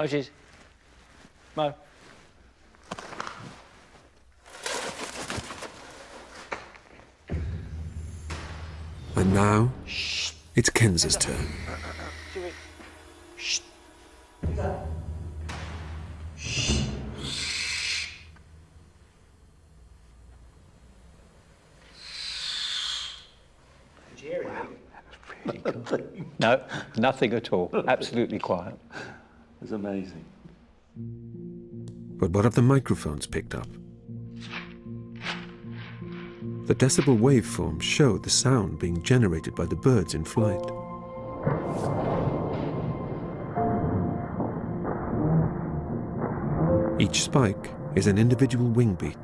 Moses. Mo. And now, it's Kenza's turn. Shh. No, nothing at all. Absolutely quiet. It's amazing. But what have the microphones picked up? The decibel waveforms show the sound being generated by the birds in flight. Each spike is an individual wing beat.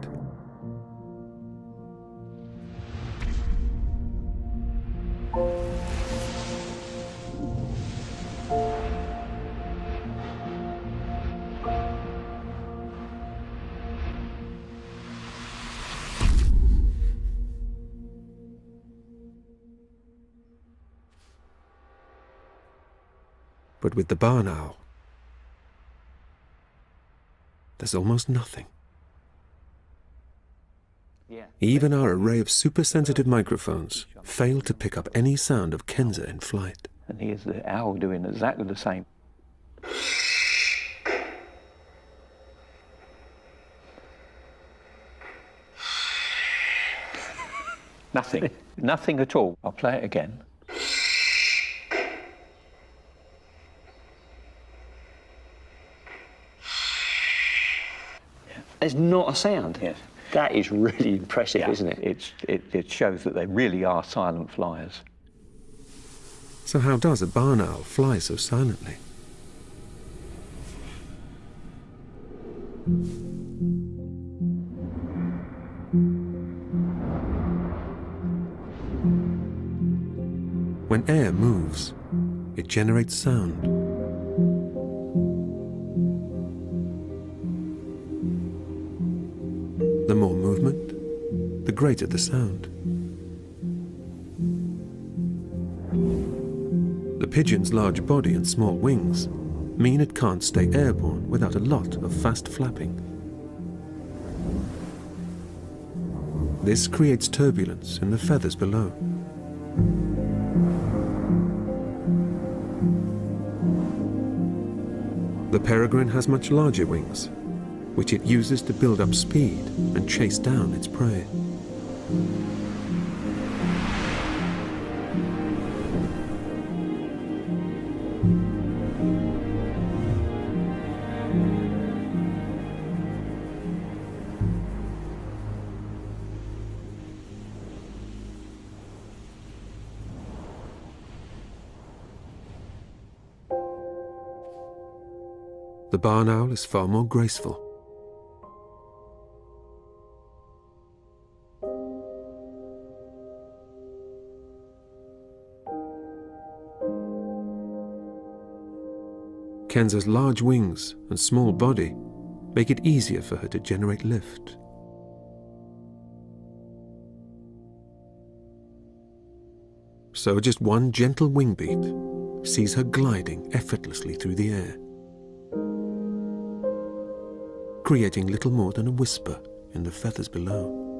But with the barn owl, there's almost nothing. Even our array of super-sensitive microphones fail to pick up any sound of Kenza in flight. And here's the owl doing exactly the same. Nothing. Nothing at all. I'll play it again. There's not a sound. Yes. That is really impressive, Yeah. isn't it? It shows that they really are silent flyers. So how does a barn owl fly so silently? When air moves, it generates sound. The more movement, the greater the sound. The pigeon's large body and small wings mean it can't stay airborne without a lot of fast flapping. This creates turbulence in the feathers below. The peregrine has much larger wings, which it uses to build up speed and chase down its prey. The barn owl is far more graceful. Kenza's large wings and small body make it easier for her to generate lift. So just one gentle wing beat sees her gliding effortlessly through the air, creating little more than a whisper in the feathers below.